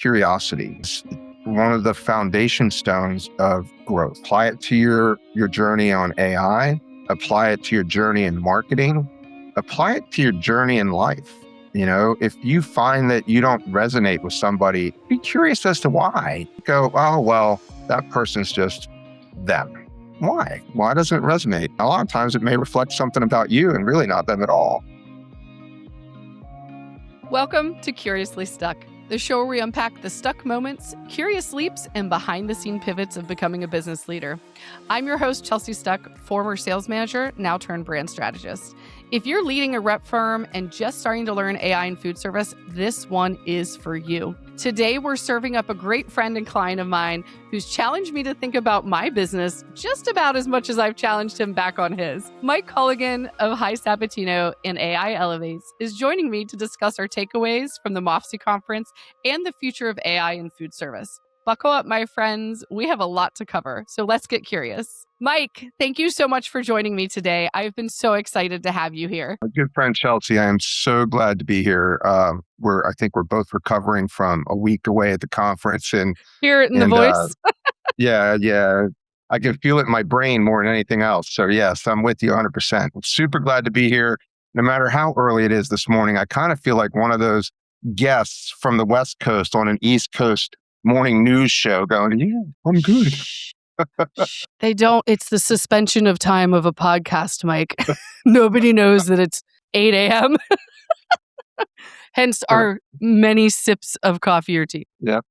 curiosity. It's one of the foundation stones of growth. Apply it to your journey on AI, apply it to your journey in marketing, apply it to your journey in life. If you find that you don't resonate with somebody, be curious as to why. Go, oh, well, that person's just them. Why? Why doesn't it resonate? A lot of times it may reflect something about you and really not them at all. Welcome to Curiously Stuck, the show where we unpack the stuck moments, curious leaps, and behind-the-scene pivots of becoming a business leader. I'm your host, Chelsea Stuck, former sales manager, now turned brand strategist. If you're leading a rep firm and just starting to learn AI and food service, this one is for you. Today, we're serving up a great friend and client of mine who's challenged me to think about my business just about as much as I've challenged him back on his. Mike Colligon of High Sabatino and AI Elevates is joining me to discuss our takeaways from the MAFSI Conference and the future of AI in food service. Buckle up, my friends. We have a lot to cover, so let's get curious. Mike, thank you so much for joining me today. I've been so excited to have you here. My good friend Chelsea, I am so glad to be here. I think we're both recovering from a week away at the conference, and hear it in the voice. Yeah. I can feel it in my brain more than anything else. So yes, I'm with you 100%. I'm super glad to be here. No matter how early it is this morning, I kind of feel like one of those guests from the West Coast on an East Coast morning news show going, yeah, I'm good. They don't. It's the suspension of time of a podcast, Mike. Nobody knows that it's 8 a.m. Hence our many sips of coffee or tea. Yep.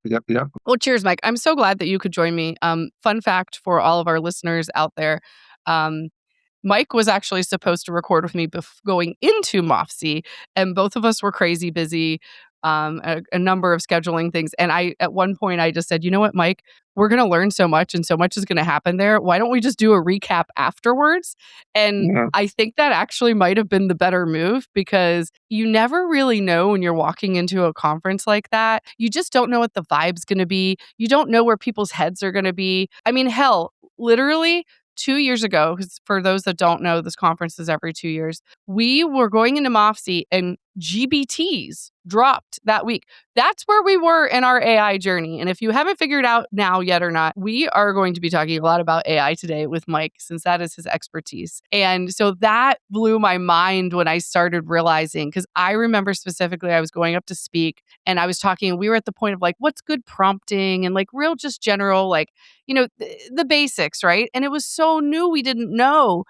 Well, cheers, Mike. I'm so glad that you could join me. Fun fact for all of our listeners out there. Mike was actually supposed to record with me going into MAFSI, and both of us were crazy busy. A number of scheduling things. And at one point I just said, you know what, Mike, we're going to learn so much and so much is going to happen there. Why don't we just do a recap afterwards? And I think that actually might have been the better move, because you never really know when you're walking into a conference like that. You just don't know what the vibe's going to be. You don't know where people's heads are going to be. I mean, hell, literally 2 years ago, because for those that don't know, this conference is every 2 years, we were going into MAFSI and GBTs dropped that week. That's where we were in our AI journey. And if you haven't figured out now yet or not, we are going to be talking a lot about AI today with Mike, since that is his expertise. And so that blew my mind when I started realizing, because I remember specifically I was going up to speak and I was talking, we were at the point of like, what's good prompting and like real just general, like, the basics, right? And it was so new, we didn't know.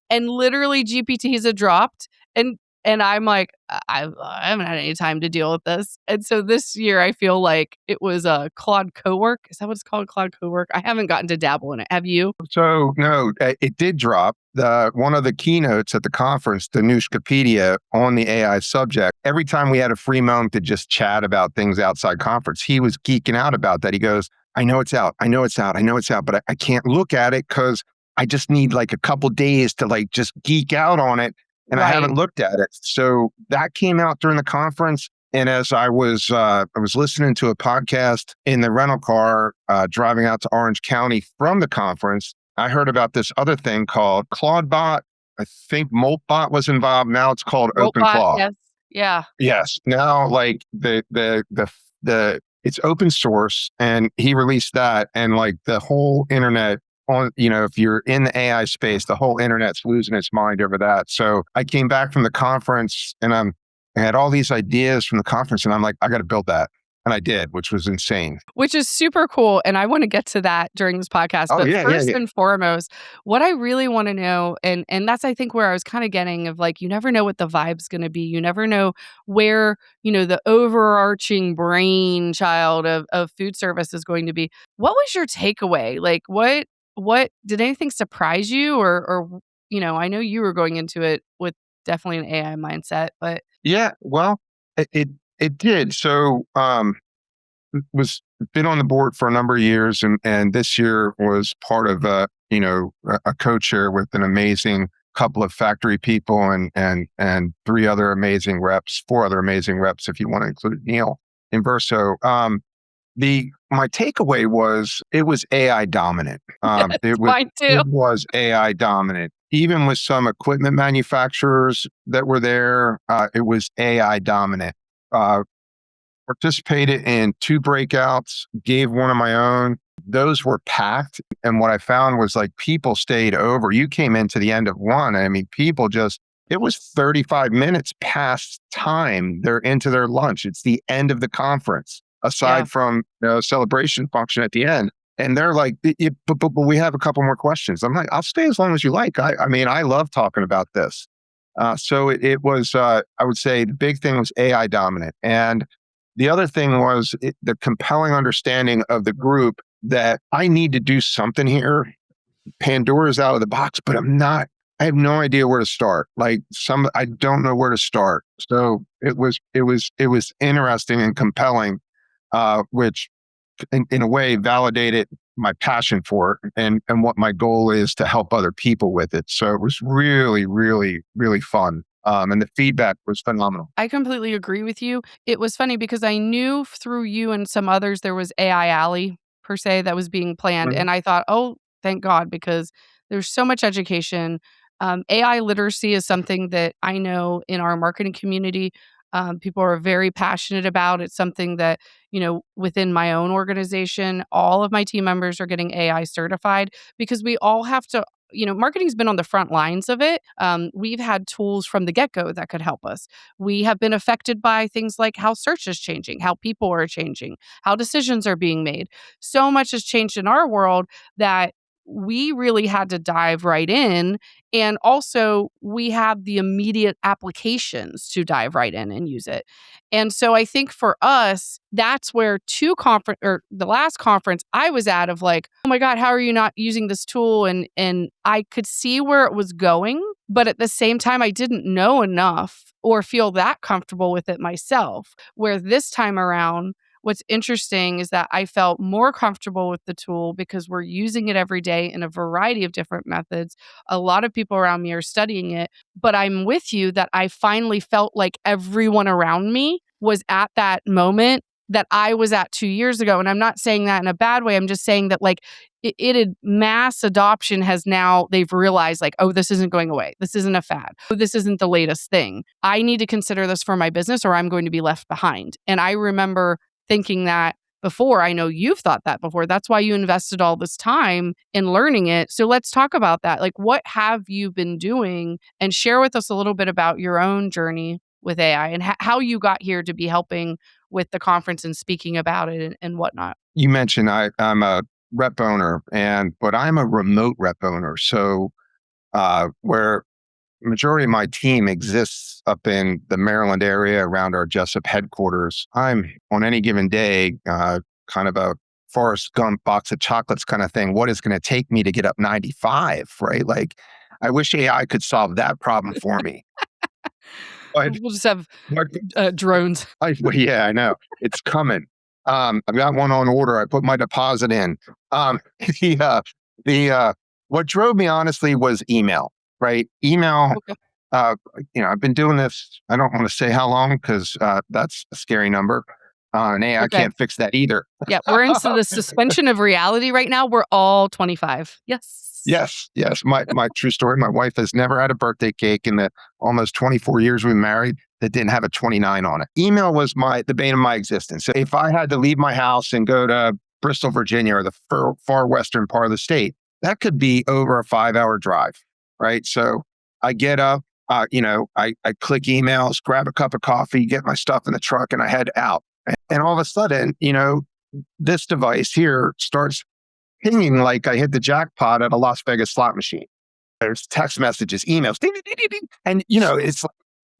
And literally GPTs had dropped. And I'm like, I haven't had any time to deal with this. And so this year, I feel like it was a Claude Cowork. Is that what it's called? Claude Cowork? I haven't gotten to dabble in it. Have you? So no, it did drop. One of the keynotes at the conference, the Newscapedia on the AI subject, every time we had a free moment to just chat about things outside conference, he was geeking out about that. He goes, I know it's out, but I can't look at it because I just need like a couple days to like just geek out on it. And right. I haven't looked at it. So that came out during the conference. And as I was listening to a podcast in the rental car, driving out to Orange County from the conference, I heard about this other thing called Claudebot. I think Moltbot was involved. Now it's called OpenClaw. Yes. Yeah. Yes. Now, like it's open source, and he released that, and like the whole internet if you're in the AI space, the whole internet's losing its mind over that. So I came back from the conference and I had all these ideas from the conference, and I'm like, I got to build that. And I did, which was insane. Which is super cool. And I want to get to that during this podcast. But first and foremost, what I really want to know, and that's, I think, where I was kind of getting of like, you never know what the vibe's going to be. You never know where, the overarching brainchild of food service is going to be. What was your takeaway? Like, what did anything surprise you or I know you were going into it with definitely an AI mindset, but yeah, well, it did. So was been on the board for a number of years, and this year was part of a co-chair with an amazing couple of factory people and four other amazing reps if you want to include Neil in Verso. My takeaway was it was AI dominant. Mine too. It was AI dominant. Even with some equipment manufacturers that were there, it was AI dominant. participated in 2 breakouts, gave one of my own. Those were packed. And what I found was like people stayed over. You came into the end of one. I mean, people just, it was 35 minutes past time. They're into their lunch. It's the end of the conference, aside from celebration function at the end. And they're like, but we have a couple more questions. I'm like, I'll stay as long as you like. I mean, I love talking about this. So it was, I would say the big thing was AI dominant. And the other thing was the compelling understanding of the group that I need to do something here. Pandora's out of the box, but I have no idea where to start. I don't know where to start. So it was interesting and compelling, which in a way validated my passion for it and what my goal is to help other people with it. So it was really, really, really fun. And the feedback was phenomenal. I completely agree with you. It was funny because I knew through you and some others there was AI Alley per se that was being planned. Mhm. And I thought, oh, thank God, because there's so much education. AI literacy is something that I know in our marketing community, people are very passionate about. It's something that, within my own organization, all of my team members are getting AI certified because we all have to marketing's been on the front lines of it. We've had tools from the get-go that could help us. We have been affected by things like how search is changing, how people are changing, how decisions are being made. So much has changed in our world that we really had to dive right in. And also, we have the immediate applications to dive right in and use it. And so I think for us, that's where the last conference I was at of like, oh my God, how are you not using this tool? And I could see where it was going, but at the same time, I didn't know enough or feel that comfortable with it myself. Where this time around, what's interesting is that I felt more comfortable with the tool because we're using it every day in a variety of different methods. A lot of people around me are studying it, but I'm with you that I finally felt like everyone around me was at that moment that I was at 2 years ago. And I'm not saying that in a bad way. I'm just saying that like it had mass adoption has now, they've realized like, oh, this isn't going away. This isn't a fad. Oh, this isn't the latest thing. I need to consider this for my business or I'm going to be left behind. And I remember thinking that before. I know you've thought that before. That's why you invested all this time in learning it. So let's talk about that. Like, what have you been doing? And share with us a little bit about your own journey with AI and how you got here to be helping with the conference and speaking about it and whatnot. You mentioned I'm a rep owner, but I'm a remote rep owner. So where majority of my team exists up in the Maryland area around our Jessup headquarters, I'm on any given day kind of a Forrest Gump box of chocolates kind of thing. What is going to take me to get up 95, right? Like, I wish AI could solve that problem for me. But We'll just have drones. well, yeah, I know. It's coming. I've got one on order. I put my deposit in. What drove me honestly was email, right? Email. Okay. I've been doing this. I don't want to say how long because that's a scary number. And AI Okay. can't fix that either. Yeah, we're into the suspension of reality right now. We're all 25. Yes. Yes. My true story. My wife has never had a birthday cake in the almost 24 years we married that didn't have a 29 on it. Email was the bane of my existence. So if I had to leave my house and go to Bristol, Virginia, or the far western part of the state, that could be over a 5-hour drive, right? So I get up, I click emails, grab a cup of coffee, get my stuff in the truck, and I head out. And all of a sudden, this device here starts pinging like I hit the jackpot at a Las Vegas slot machine. There's text messages, emails, ding, ding, ding, ding. And it's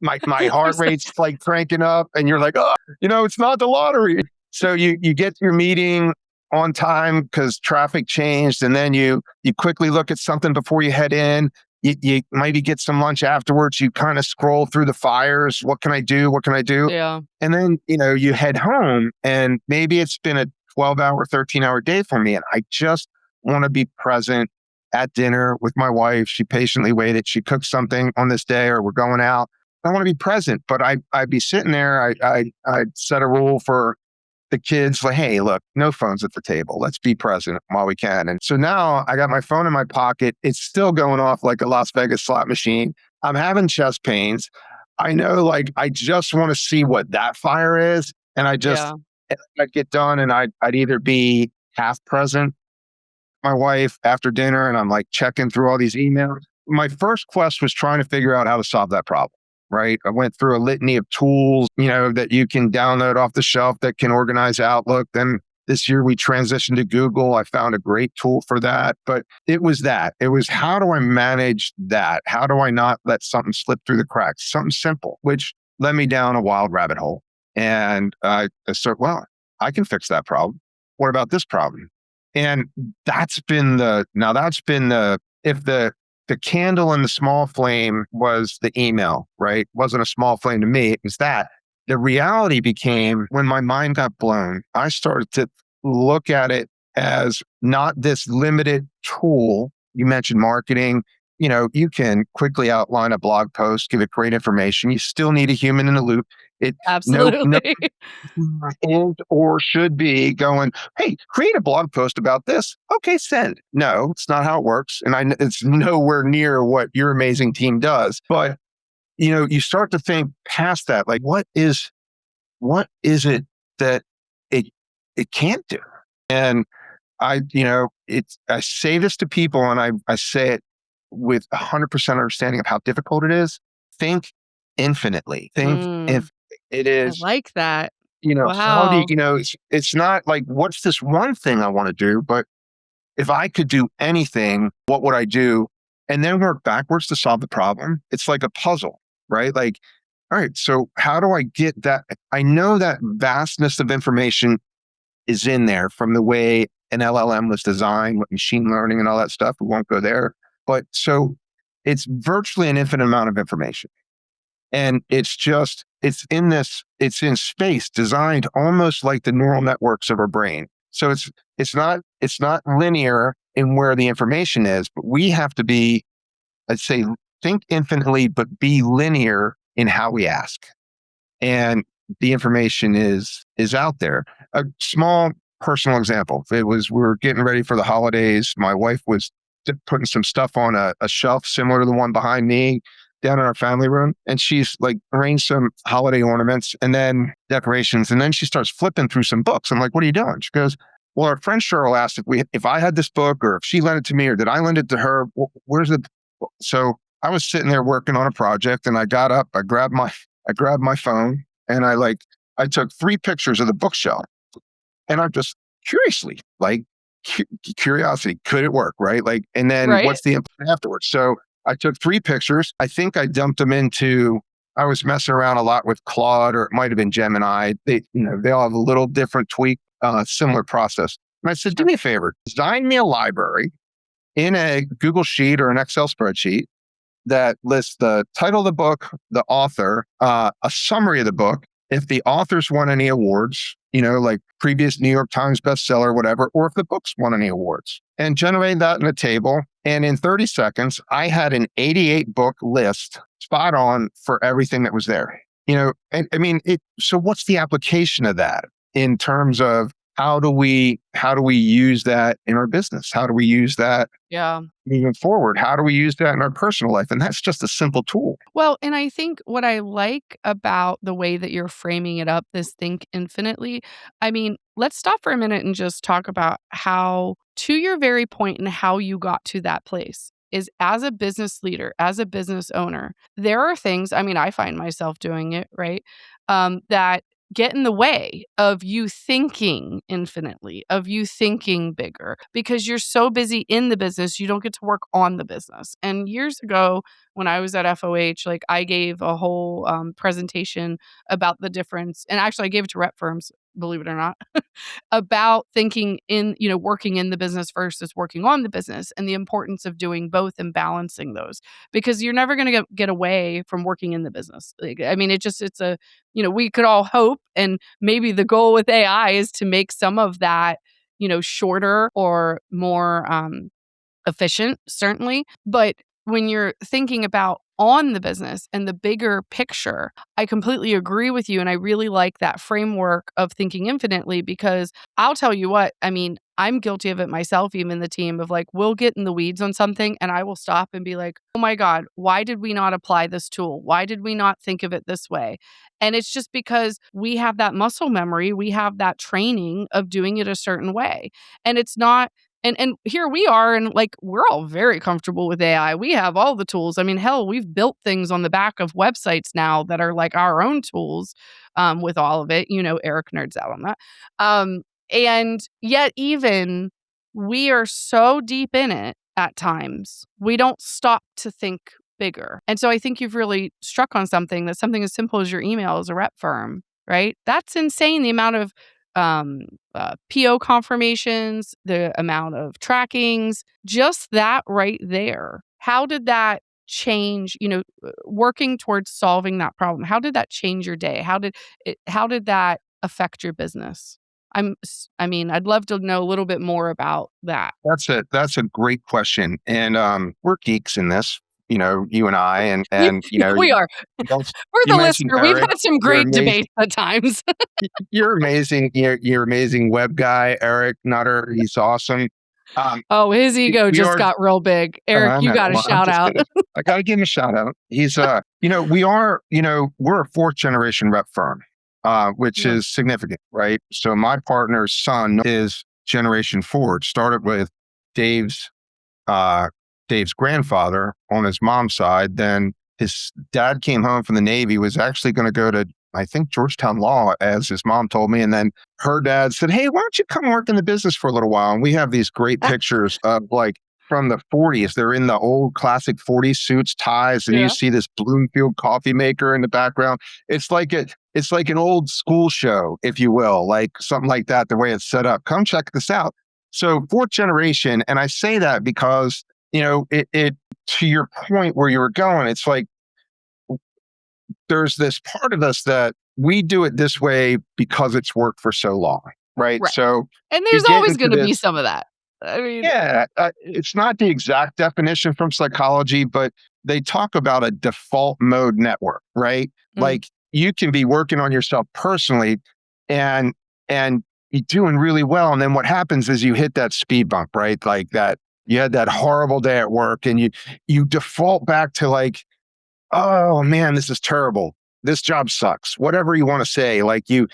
like my heart rate's like cranking up, and you're like, oh, it's not the lottery. So you get your meeting on time because traffic changed, and then you quickly look at something before you head in. You maybe get some lunch afterwards. You kind of scroll through the fires. What can I do? What can I do? Yeah. And then, you head home, and maybe it's been a 12-hour, 13-hour day for me. And I just want to be present at dinner with my wife. She patiently waited. She cooked something on this day, or we're going out. I want to be present, but I'd be sitting there. I'd set a rule for the kids, like, hey, look, no phones at the table. Let's be present while we can. And so now I got my phone in my pocket. It's still going off like a Las Vegas slot machine. I'm having chest pains. I know, like, I just want to see what that fire is. And Yeah. I'd get done and I'd either be half present, my wife after dinner, and I'm like checking through all these emails. My first quest was trying to figure out how to solve that problem, right? I went through a litany of tools, that you can download off the shelf that can organize Outlook. Then this year we transitioned to Google. I found a great tool for that. But it was that. It was, how do I manage that? How do I not let something slip through the cracks? Something simple, which led me down a wild rabbit hole. And I started, well, I can fix that problem. What about this problem? And if the candle in the small flame was the email, right? Wasn't a small flame to me. It was that. The reality became, when my mind got blown, I started to look at it as not this limited tool. You mentioned marketing. You can quickly outline a blog post, give it great information. You still need a human in the loop. It no Absolutely. is or should be going, hey, create a blog post about this. Okay, send. No, it's not how it works. And it's nowhere near what your amazing team does. But, you start to think past that, like, what is it that it can't do? And I say this to people, and I say it with 100% understanding of how difficult it is. Think infinitely. Think Mm, if it I is, like that. how do Wow. it's not like, what's this one thing I want to do, but if I could do anything, what would I do? And then work backwards to solve the problem. It's like a puzzle, right? Like, all right, so how do I get that? I know that vastness of information is in there from the way an LLM was designed, with machine learning and all that stuff. We won't go there. But so it's virtually an infinite amount of information. And it's in space, designed almost like the neural networks of our brain. So it's not linear in where the information is, but we have to be, I'd say, think infinitely, but be linear in how we ask. And the information is out there. A small personal example. We were getting ready for the holidays. My wife was putting some stuff on a shelf similar to the one behind me down in our family room. And she's like arranged some holiday ornaments and then decorations. And then she starts flipping through some books. I'm like, what are you doing? She goes, well, our friend Cheryl asked if I had this book, or if she lent it to me, or did I lend it to her? Where's the book? So I was sitting there working on a project, and I got up, I grabbed my phone, and I took 3 pictures of the bookshelf. And I'm just curiously, like, curiosity, could it work? Right. Like, and then Right? what's the input afterwards? So I took 3 pictures. I think I dumped them I was messing around a lot with Claude, or it might have been Gemini. They all have a little different tweak, similar process. And I said, do Sure. me a favor, design me a library in a Google Sheet or an Excel spreadsheet that lists the title of the book, the author, a summary of the book, if the author's won any awards, like previous New York Times bestseller, whatever, or if the book's won any awards, and generate that in a table. And in 30 seconds, I had an 88 book list spot on for everything that was there. And I mean, so what's the application of that in terms of how do we use that in our business? How do we use that Yeah. moving forward? How do we use that in our personal life? And that's just a simple tool. Well, and I think what I like about the way that you're framing it up, this think infinitely, I mean, let's stop for a minute and just talk about how, to your very point, and how you got to that place is, as a business leader, as a business owner, there are things, I mean, I find myself doing it, right? That get in the way of you thinking infinitely, of you thinking bigger, because you're so busy in the business, you don't get to work on the business. And years ago, when I was at FOH, like, I gave a whole presentation about the difference. And actually, I gave it to rep firms, believe it or not, about thinking in, working in the business versus working on the business, and the importance of doing both and balancing those, because you're never going to get away from working in the business. Like, I mean, we could all hope, and maybe the goal with AI is to make some of that, shorter or more efficient, certainly. But when you're thinking about on the business and the bigger picture, I completely agree with you. And I really like that framework of thinking infinitely, because I'll tell you what, I mean, I'm guilty of it myself, even the team of like, we'll get in the weeds on something and I will stop and be like, oh my God, why did we not apply this tool? Why did we not think of it this way? And it's just because we have that muscle memory, we have that training of doing it a certain way. And it's not, and here we are, and like we're all very comfortable with AI. We have all the tools. I mean, hell, we've built things on the back of websites now that are like our own tools with all of it. Eric nerds out on that. And yet, even we are so deep in it at times, we don't stop to think bigger. And so I think you've really struck on something as simple as your email as a rep firm, right? That's insane. The amount of PO confirmations, the amount of trackings, just that right there. How did that change, working towards solving that problem? How did that change your day? How did that affect your business? I'd love to know a little bit more about that. That's a great question. And we're geeks in this, you and I, and We are. you For you the mentioned listener, we've Eric. had some You're great amazing. debates at times. You're amazing. You're amazing web guy, Eric Nutter. He's awesome. Oh, his ego We just are. got real big. Eric, I you know. got a Well, I'm shout just out. kidding. I got to give him a shout out. He's, we are, we're a fourth generation rep firm, which Yeah. is significant, right? So my partner's son is generation four. It started with Dave's, Dave's grandfather on his mom's side. Then his dad came home from the Navy, was actually going to go to, I think, Georgetown Law, as his mom told me. And then her dad said, hey, why don't you come work in the business for a little while? And we have these great pictures of like from the 40s. They're in the old classic 40s suits, ties, and you see this Bloomfield coffee maker in the background. It's like an old school show, if you will, like something like that, the way it's set up. Come check this out. So fourth generation, and I say that because, it to your point where you were going, it's like there's this part of us that we do it this way because it's worked for so long, right? Right. So And you there's get always into going to be this. some of that. I mean, Yeah, it's not the exact definition from psychology, but they talk about a default mode network, right? Like you can be working on yourself personally and you're doing really well. And then what happens is you hit that speed bump, right? Like that you had that horrible day at work and you default back to like, oh man, this is terrible. This job sucks. Whatever you want to say, like you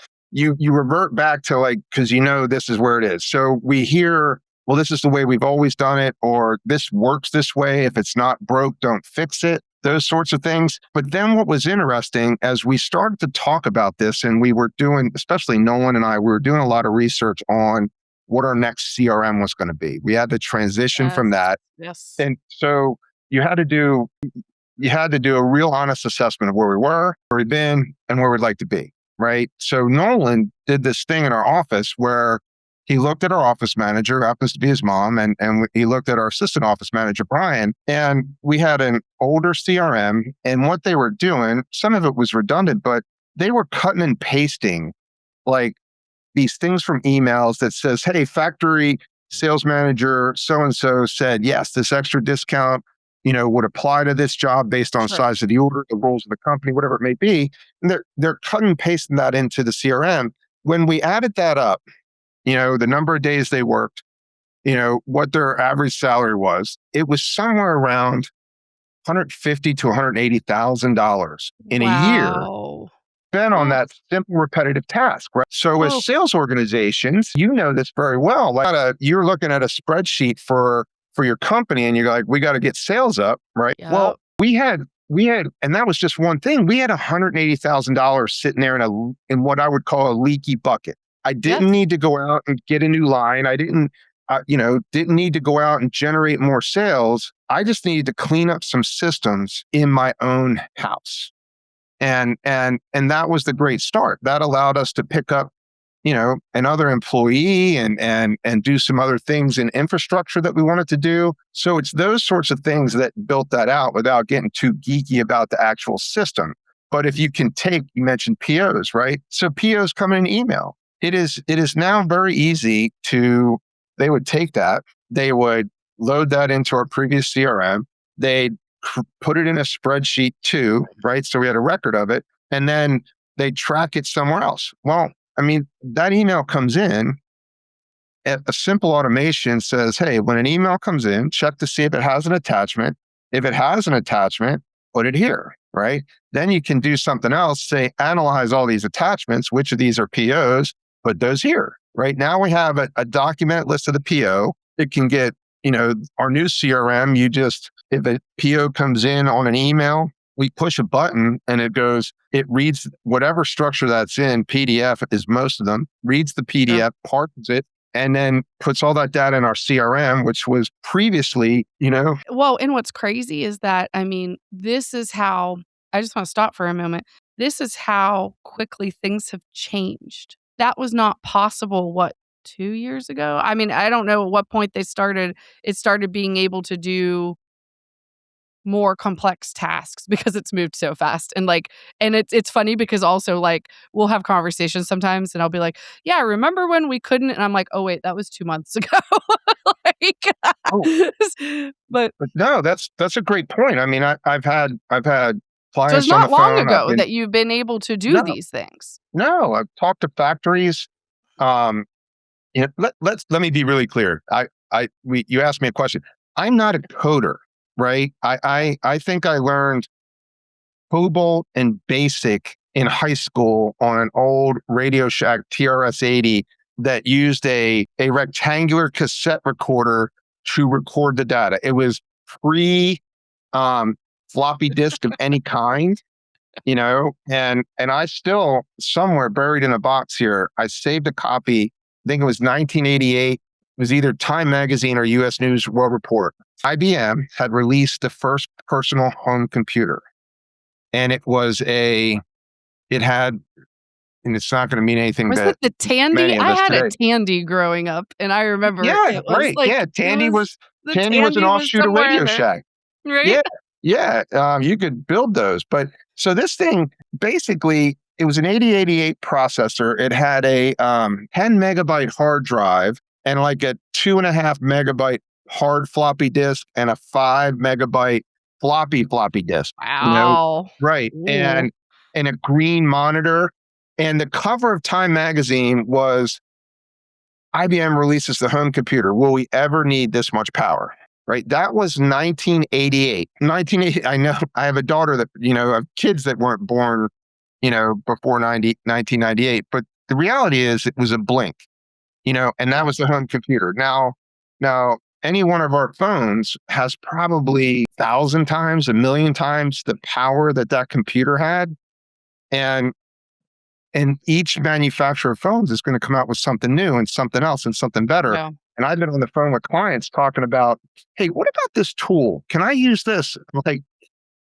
revert back to like, because this is where it is. So we hear, well, this is the way we've always done it, or this works this way. If it's not broke, don't fix it. Those sorts of things. But then what was interesting as we started to talk about this, and we were doing, especially Nolan and I, we were doing a lot of research on what our next CRM was going to be. We had to transition from that. Yes. And so you had to do a real honest assessment of where we were, where we've been, and where we'd like to be, right? So Nolan did this thing in our office where he looked at our office manager, who happens to be his mom, and he looked at our assistant office manager, Brian, and we had an older CRM, and what they were doing, some of it was redundant, but they were cutting and pasting like these things from emails that says, hey, factory sales manager so-and-so said, yes, this extra discount would apply to this job based on size of the order, the roles of the company, whatever it may be. And they're cutting and pasting that into the CRM. When we added that up, the number of days they worked, what their average salary was, it was somewhere around $150,000 to $180,000 in a year spent on that simple repetitive task, right? So as sales organizations, this very well. Like you're looking at a spreadsheet for your company and you're like, we got to get sales up, right? Yep. Well, we had, and that was just one thing. We had $180,000 sitting there in what I would call a leaky bucket. I didn't need to go out and get a new line. I didn't need to go out and generate more sales. I just needed to clean up some systems in my own house. And that was the great start. That allowed us to pick up, another employee and do some other things in infrastructure that we wanted to do. So it's those sorts of things that built that out without getting too geeky about the actual system. But if you can you mentioned POs, right? So POs come in an email. It is now very easy they would take that, they would load that into our previous CRM, they'd put it in a spreadsheet too, right? So we had a record of it, and then they track it somewhere else. Well, I mean, that email comes in a simple automation says, hey, when an email comes in, check to see if it has an attachment. If it has an attachment, put it here, right? Then you can do something else, say, analyze all these attachments. Which of these are POs? Put those here. Right now we have a document list of the PO. It can get, our new CRM, if a PO comes in on an email, we push a button and it reads whatever structure that's in. PDF is most of them, reads the PDF, parses it, and then puts all that data in our CRM, which was previously, Well, and what's crazy is that, this is how, I just want to stop for a moment. This is how quickly things have changed. That was not possible, 2 years ago? I don't know at what point it started being able to do more complex tasks because it's moved so fast. And it's funny because also we'll have conversations sometimes and I'll be like, yeah, remember when we couldn't? And I'm like, oh wait, that was 2 months ago. oh, but but no, that's a great point. I've had so clients it's on not the long phone. ago that you've been able to do No, these things. no, I've talked to factories. Let me be really clear. You asked me a question. I'm not a coder, right? I think I learned COBOL and BASIC in high school on an old Radio Shack TRS-80 that used a rectangular cassette recorder to record the data. It was pre floppy disk of any kind, and I still, somewhere buried in a box here, I saved a copy. I think it was 1988. It was either Time Magazine or US News World Report. IBM had released the first personal home computer. And it had, and it's not going to mean anything Was to it the Tandy? many of I us had a today. Tandy growing up, and I remember Yeah, it was right. Yeah, Tandy was the an Tandy was offshoot of somewhere in Radio there, Shack. right? Yeah, yeah. You could build those. But so this thing, basically, it was an 8088 processor. It had a 10 megabyte hard drive and like a 2.5 megabyte hard floppy disk and a 5 megabyte floppy disk. Wow. Right. Ooh. And a green monitor. And the cover of Time magazine was IBM releases the home computer. Will we ever need this much power? Right. That was 1988. 1980. I know I have a daughter that, I have kids that weren't born, before 1998. But the reality is it was a blink, and that was the home computer. Now, any one of our phones has probably 1,000 times, 1,000,000 times the power that computer had. And each manufacturer of phones is going to come out with something new and something else and something better. Yeah. And I've been on the phone with clients talking about, hey, what about this tool? Can I use this? I'm like,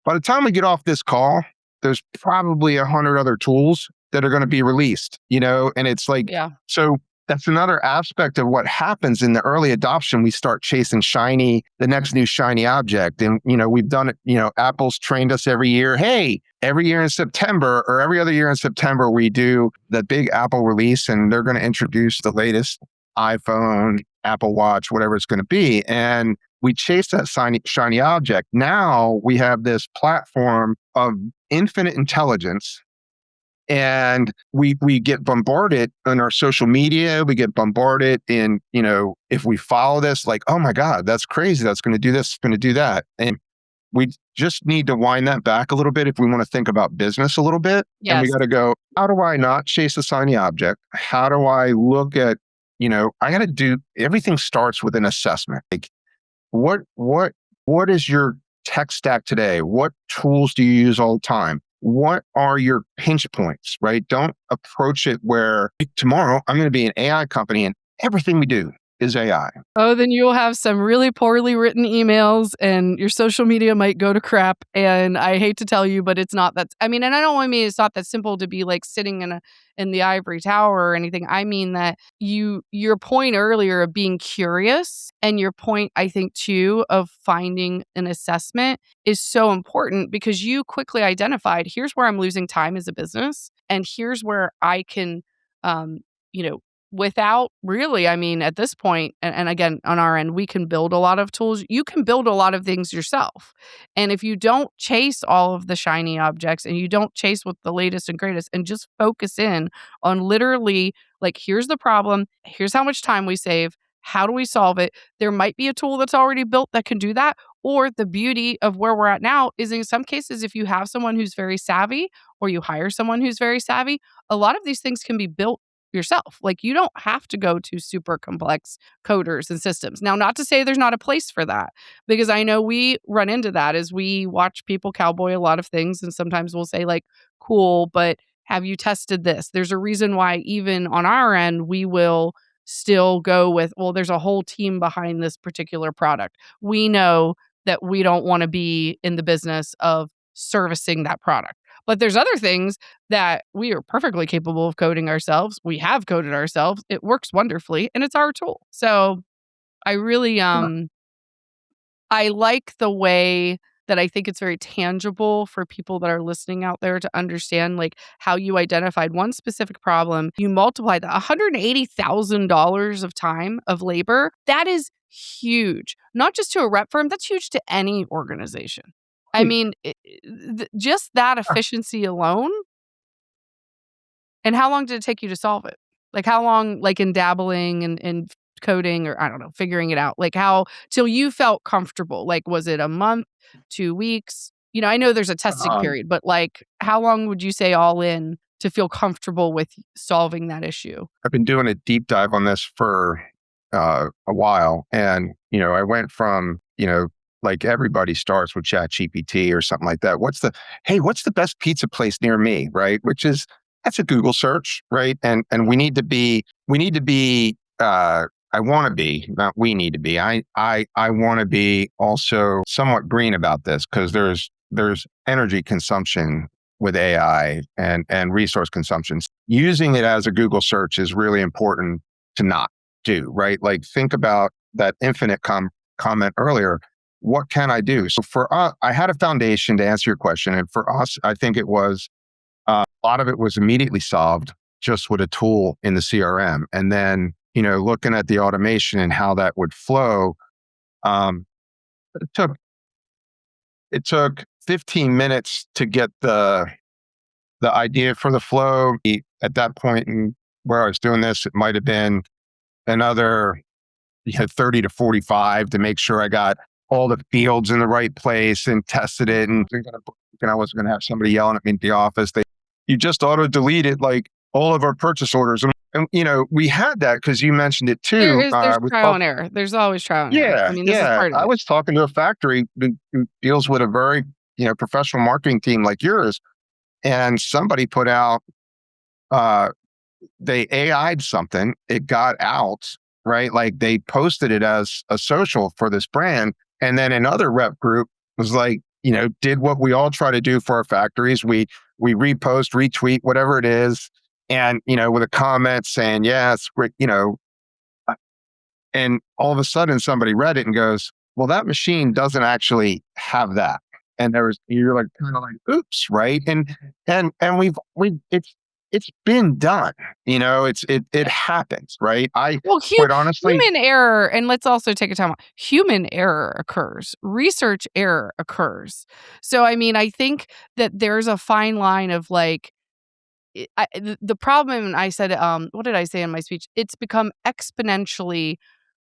by the time we get off this call, there's probably 100 other tools that are going to be released, and it's like, Yeah. So that's another aspect of what happens in the early adoption. We start chasing the next new shiny object. And, we've done it, Apple's trained us every year. Hey, every year in September or every other year in September, we do the big Apple release and they're going to introduce the latest iPhone, Apple Watch, whatever it's going to be. And we chase that shiny object. Now we have this platform of infinite intelligence. And we get bombarded on our social media. We get bombarded in, if we follow this, like, oh my God, that's crazy. That's going to do this, it's going to do that. And we just need to wind that back a little bit if we want to think about business a little bit. Yes. And we got to go, how do I not chase a shiny object? How do I look at, I got to do, everything starts with an assessment. Like, what is your tech stack today? What tools do you use all the time? What are your pinch points, right? Don't approach it where tomorrow I'm going to be an AI company and everything we do is AI. Oh, then you'll have some really poorly written emails and your social media might go to crap. And I hate to tell you, but it's not that, and I don't mean it's not that simple to be like sitting in the ivory tower or anything. I mean that your point earlier of being curious and your point, I think too, of finding an assessment is so important because you quickly identified, here's where I'm losing time as a business. And here's where I can, without really, at this point, and again, on our end, we can build a lot of tools. You can build a lot of things yourself. And if you don't chase all of the shiny objects and you don't chase with the latest and greatest and just focus in on literally Like, here's the problem. Here's how much time we save. How do we solve it? There might be a tool that's already built that can do that. Or the beauty of where we're at now is in some cases, if you have someone who's very savvy or you hire someone who's very savvy, a lot of these things can be built yourself. Like, you don't have to go to super complex coders and systems. Now, not to say there's not a place for that, because I know we run into that as we watch people cowboy a lot of things. And sometimes we'll say, like, cool, but have you tested this? There's a reason why, even on our end, we will still go with, well, there's a whole team behind this particular product. We know that we don't want to be in the business of servicing that product. But there's other things that we are perfectly capable of coding ourselves. We have coded ourselves. It works wonderfully, and it's our tool. So I really I like the way that I think it's very tangible for people that are listening out there to understand, like, how you identified one specific problem. You multiply that $180,000 of time of labor. That is huge, not just to a rep firm. That's huge to any organization. I mean, just that efficiency alone. And how long did it take you to solve it? Like, how long, like, in dabbling and coding, or I don't know, figuring it out? Like, how till you felt comfortable? Like, was it a month, 2 weeks? I know there's a testing Um, period, but, like, how long would you say all in to feel comfortable with solving that issue? I've been doing a deep dive on this for a while. And, I went from, like everybody starts with ChatGPT or something like that. What's the best pizza place near me? Right. That's a Google search. Right. And I want to be, not we need to be. I want to be also somewhat green about this, because there's energy consumption with AI and resource consumption. Using it as a Google search is really important to not do, right? Like, think about that infinite comment earlier. What can I do? So for us, I had a foundation to answer your question. And for us, I think it was, a lot of it was immediately solved just with a tool in the CRM. And then, looking at the automation and how that would flow, um, it took it took 15 minutes to get the idea for the flow. At that point in where I was doing this, it might have been another 30 to 45 to make sure I got all the fields in the right place and tested it. And I wasn't going to have somebody yelling at me in the office. You just auto deleted like all of our purchase orders. And we had that because you mentioned it too. There's trial and error. There's always trial and error. I mean, this is part of I it. was talking to a factory who deals with a very, professional marketing team like yours. And somebody put out, they AI'd something, it got out, right? Like, they posted it as a social for this brand. And then another rep group was like, did what we all try to do for our factories. We repost, retweet, whatever it is. And, with a comment saying, yeah, it's great, and all of a sudden somebody read it and goes, well, that machine doesn't actually have that. And you're like, kind of like, oops, right? And we've it's been done. It happens, right? Well, Quite honestly, human error, and let's also take a time out. Human error occurs. Research error occurs. So, I mean, I think that there's a fine line of, like, the problem. And I said, what did I say in my speech? It's become exponentially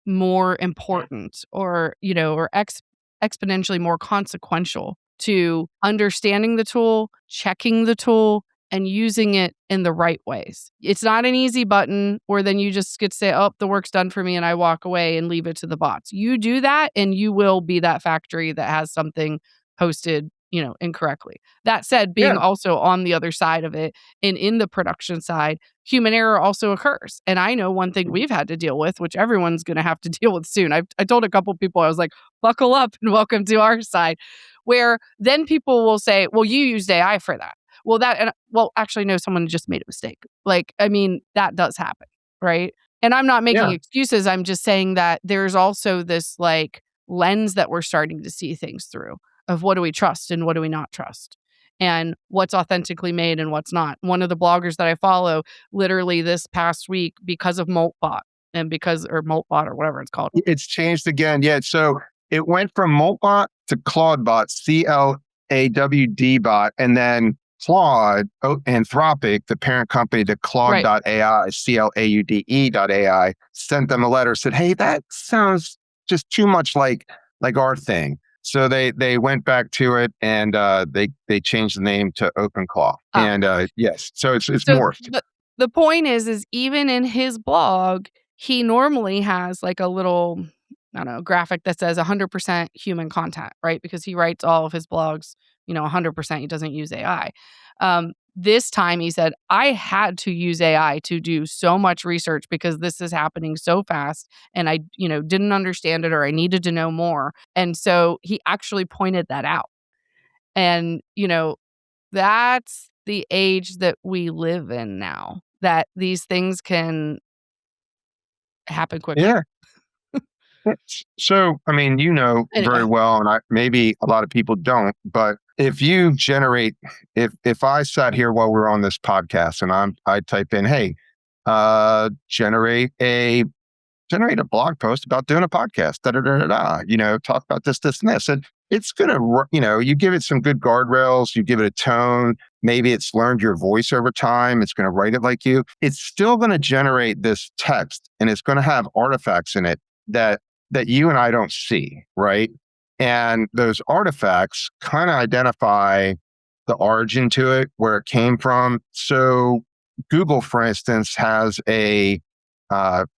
more important, or exponentially more consequential to understanding the tool, checking the tool, and using it in the right ways. It's not an easy button where then you just get to say, oh, the work's done for me, and I walk away and leave it to the bots. You do that and you will be that factory that has something posted incorrectly. That said, being yeah, also on the other side of it and in the production side, human error also occurs. And I know one thing we've had to deal with, which everyone's going to have to deal with soon. I told a couple people, I was like, buckle up and welcome to our side, where then people will say, well, you used AI for that. Well, actually, no, someone just made a mistake. Like, I mean, that does happen, right? And I'm not making yeah. excuses. I'm just saying that there's also this, like, lens that we're starting to see things through of what do we trust and what do we not trust, and what's authentically made and what's not. One of the bloggers that I follow, literally this past week, because of Moltbot or Moltbot or whatever it's called. It's changed again. Yeah. So it went from Moltbot to Claudebot, CLAWD bot. And then Claude, Anthropic, the parent company to Right. Claude.ai, CLAUDE.ai, sent them a letter, said, hey, that sounds just too much like our thing. So they went back to it and they changed the name to OpenClaw. Ah. And yes, so it's So morphed. the point is even in his blog, he normally has like a little, I don't know, graphic that says 100% human content, right? Because he writes all of his blogs, 100%. He doesn't use AI. This time he said, I had to use AI to do so much research because this is happening so fast and I, didn't understand it or I needed to know more. And so he actually pointed that out. And, that's the age that we live in now, that these things can happen quickly. Yeah. So, I mean, you know very Anyway. well, and maybe a lot of people don't, but if you generate, if I sat here while we're on this podcast and I type in, hey, generate a blog post about doing a podcast, da da da da da, talk about this, and this, and it's gonna, you give it some good guardrails, you give it a tone, maybe it's learned your voice over time, it's gonna write it like you. It's still gonna generate this text, and it's gonna have artifacts in it that you and I don't see, right? And those artifacts kind of identify the origin to it, where it came from. So Google, for instance, has a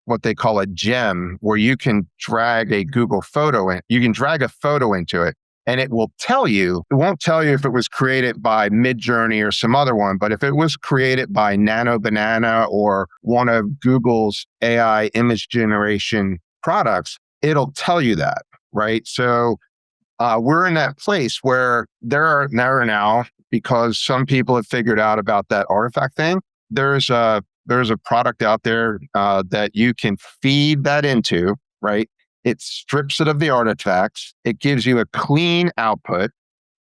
what they call a gem, where you can drag a Google photo in. You can drag a photo into it, and it will tell you. It won't tell you if it was created by Midjourney or some other one, but if it was created by Nano Banana or one of Google's AI image generation products, it'll tell you that, right? So we're in that place where there are now, because some people have figured out about that artifact thing. There's a product out there that you can feed that into, right? It strips it of the artifacts. It gives you a clean output.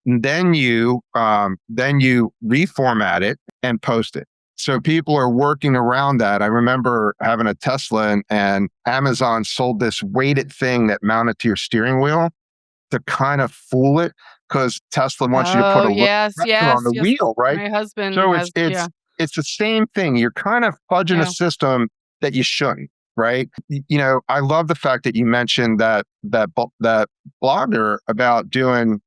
And then you reformat it and post it. So people are working around that. I remember having a Tesla and Amazon sold this weighted thing that mounted to your steering wheel to kind of fool it, because Tesla wants you to put Oh, a little yes, pressure on yes, the yes. wheel, right? My husband So has, yeah, it's the same thing. You're kind of fudging a yeah. system that you shouldn't, right? I love the fact that you mentioned that blogger about doing,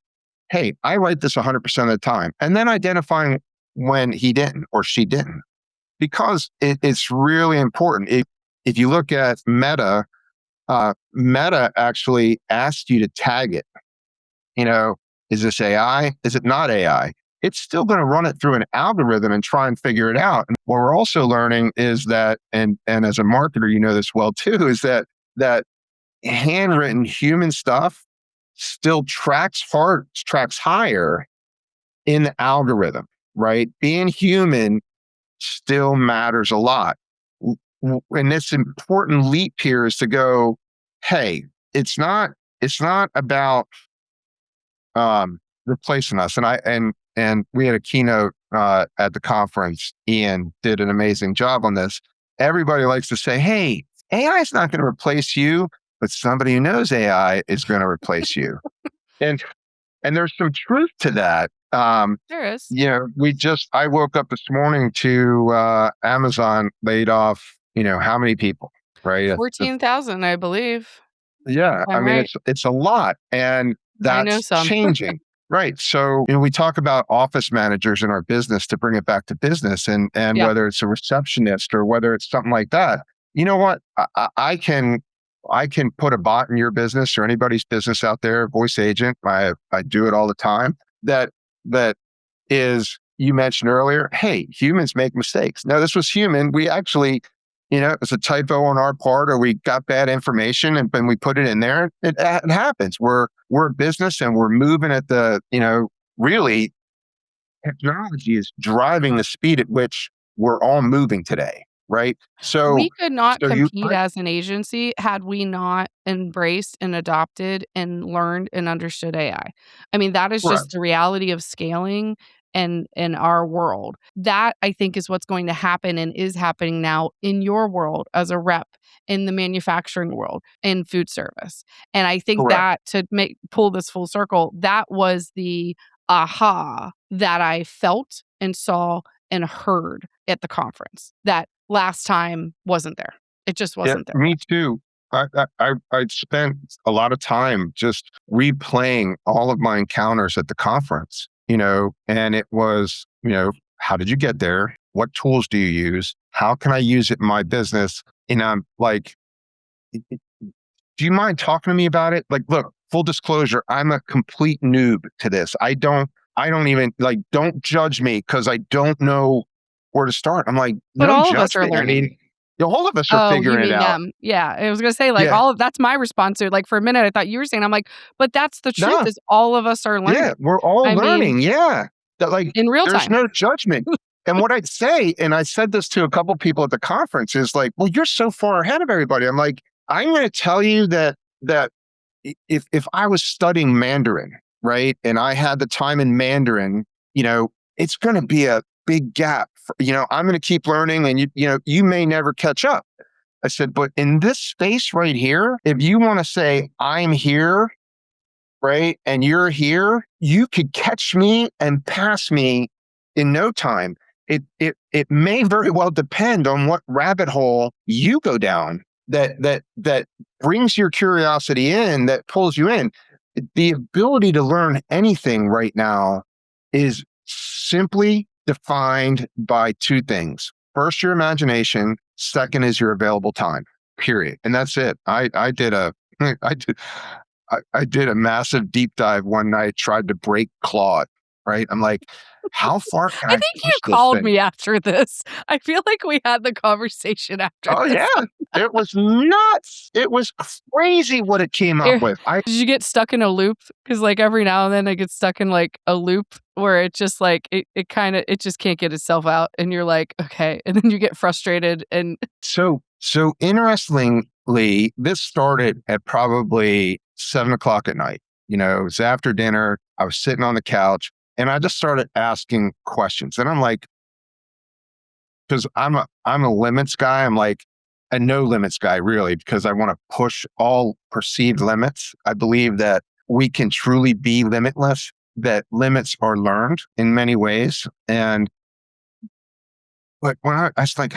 hey, I write this 100% of the time, and then identifying when he didn't or she didn't, because it's really important. If you look at Meta, Meta actually asked you to tag it. Is this AI? Is it not AI? It's still going to run it through an algorithm and try and figure it out. And what we're also learning is that, and as a marketer, you know this well too, is that handwritten human stuff still tracks higher in the algorithm, right? Being human still matters a lot. And this important leap here is to go, hey, it's not about replacing us. And we had a keynote at the conference. Ian did an amazing job on this. Everybody likes to say, hey, AI is not going to replace you, but somebody who knows AI is going to replace you. And there's some truth to that. There is. I woke up this morning to Amazon laid off, how many people, right? 14,000, I believe. Yeah, I I'm mean, right. it's a lot, and I know that's some. changing, right? So we talk about office managers in our business, to bring it back to business, and Yeah. whether it's a receptionist or whether it's something like that. You know what? I can put a bot in your business or anybody's business out there, voice agent. I do it all the time. That is, you mentioned earlier, hey, humans make mistakes. No, this was human. We actually, it was a typo on our part, or we got bad information and we put it in there. It happens. We're a business and we're moving at really, technology is driving the speed at which we're all moving today, right? So, We could not you, compete as an agency had we not embraced and adopted and learned and understood AI. I mean, that is just right, the reality of scaling and in our world. That I think is what's going to happen and is happening now in your world as a rep in the manufacturing world in food service. And I think correct, that to pull this full circle, that was the aha that I felt and saw and heard at the conference that last time wasn't there. It just Yeah, wasn't there. me too. I spent a lot of time just replaying all of my encounters at the conference, and it was, how did you get there? What tools do you use? How can I use it in my business? And I'm like, do you mind talking to me about it? Like, look, full disclosure, I'm a complete noob to this. I don't even don't judge me because I don't know where to start. I'm like, But no all of us are judgment. I learning. mean, all of us are Oh, you figuring it mean out. them. Yeah, I was gonna say, Yeah. that's my response to it. Like, for a minute, I thought you were saying, I'm like, but that's the truth No. is all of us are Yeah. learning. We're all I mean, learning. Yeah. That in real there's time. no judgment. And what I'd say, and I said this to a couple people at the conference, is like, well, you're so far ahead of everybody. I'm like, I'm going to tell you that if I was studying Mandarin, right, and I had the time in Mandarin, it's going to be a big gap. I'm going to keep learning, and you may never catch up. I said, but in this space right here, if you want to say I'm here, right, and you're here, you could catch me and pass me in no time. It may very well depend on what rabbit hole you go down that brings your curiosity in, that pulls you in. The ability to learn anything right now is simply defined by two things. First, your imagination. Second is your available time, period. And that's it. I did a I did I did a massive deep dive one night, tried to break Claude, right? I'm like, how far can I I think you push this called thing? me after this. I feel like we had the conversation after Oh this. yeah. It was nuts. It was crazy what it came up Here, with. did you get stuck in a loop? Because like every now and then I get stuck in like a loop where it just like it just can't get itself out, and you're like, okay, and then you get frustrated and So interestingly, this started at probably 7 o'clock at night. It was after dinner. I was sitting on the couch and I just started asking questions. And I'm like, because I'm a limits guy. I'm like a no limits guy, really, because I want to push all perceived limits. I believe that we can truly be limitless, that limits are learned in many ways. But when I was like,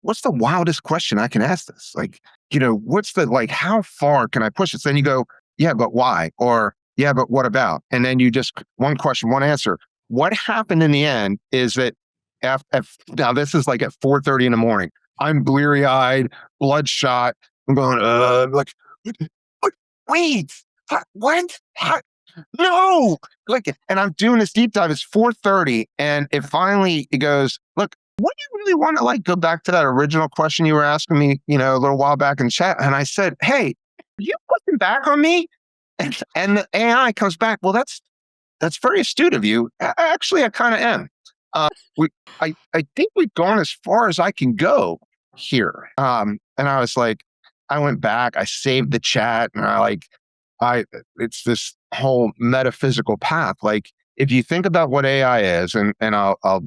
what's the wildest question I can ask this? Like, what's how far can I push this? Then you go, yeah, but why? Or, yeah, but what about? And then you just, one question, one answer. What happened in the end is that now this is like at 4:30 in the morning. I'm bleary eyed, bloodshot. I'm going, what, wait, what? No, and I'm doing this deep dive. It's 4:30, and it goes, look, what do you really want to go back to that original question you were asking me, a little while back in chat? And I said, hey, are you pushing back on me? And the AI comes back, well, that's very astute of you. Actually, I kind of am. We, I think we've gone as far as I can go here. And I was like, I went back, I saved the chat, and it's this whole metaphysical path. Like, if you think about what AI is, and I'll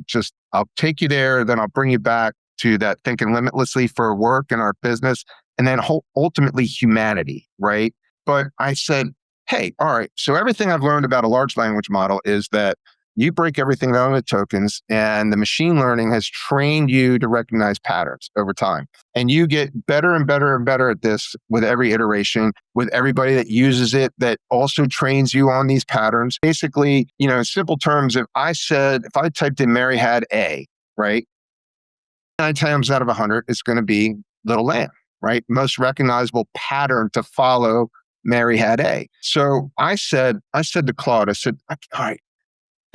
take you there, then I'll bring you back to that thinking limitlessly for work and our business, and then ultimately humanity, right? But I said, hey, all right, so everything I've learned about a large language model is that you break everything down into tokens, and the machine learning has trained you to recognize patterns over time. And you get better and better and better at this with every iteration, with everybody that uses it, that also trains you on these patterns. Basically, in simple terms, if I typed in Mary had a, right? 9 times out of 100, it's going to be little lamb, right? Most recognizable pattern to follow, Mary had a. So I said to Claude, I said, all right,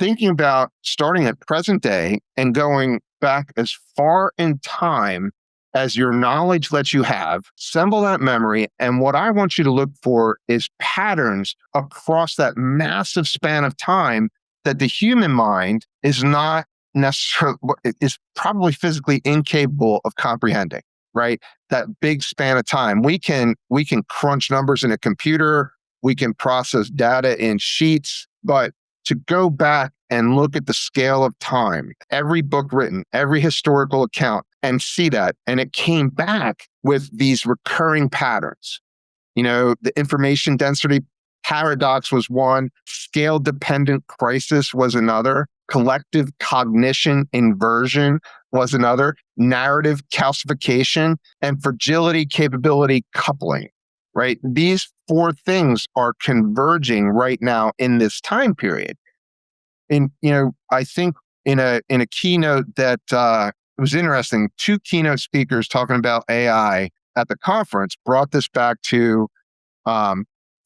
thinking about starting at present day and going back as far in time as your knowledge lets you have, assemble that memory. And what I want you to look for is patterns across that massive span of time that the human mind is not necessarily, is probably physically incapable of comprehending, right? That big span of time. We can crunch numbers in a computer, we can process data in sheets, but to go back and look at the scale of time, every book written, every historical account, and see that. And it came back with these recurring patterns. The information density paradox was one, scale dependent crisis was another, collective cognition inversion was another, narrative calcification, and fragility capability coupling, right? These four things are converging right now in this time period. And, I think in a keynote that was interesting, two keynote speakers talking about AI at the conference brought this back to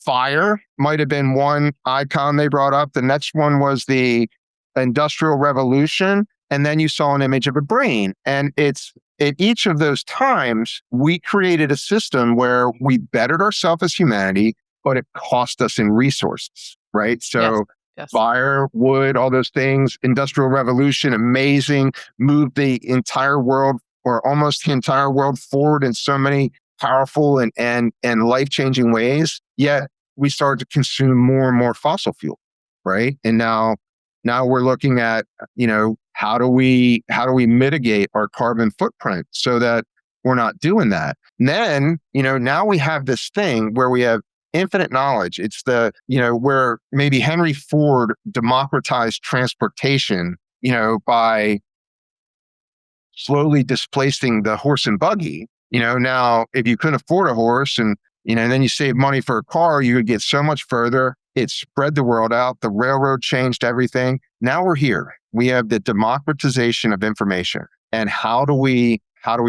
fire might have been one icon they brought up. The next one was the Industrial Revolution. And then you saw an image of a brain. And it's at each of those times, we created a system where we bettered ourselves as humanity, but it cost us in resources, right? So Yes. fire, wood, all those things, Industrial Revolution, amazing, moved the entire world or almost the entire world forward in so many powerful and life-changing ways. Yet we started to consume more and more fossil fuel, right? And now we're looking at, how do we mitigate our carbon footprint so that we're not doing that? And then, now we have this thing where we have infinite knowledge. It's where maybe Henry Ford democratized transportation, by slowly displacing the horse and buggy. Now if you couldn't afford a horse and then you save money for a car, you could get so much further. It spread the world out. The railroad changed everything. Now we're here. We have the democratization of information. And how do we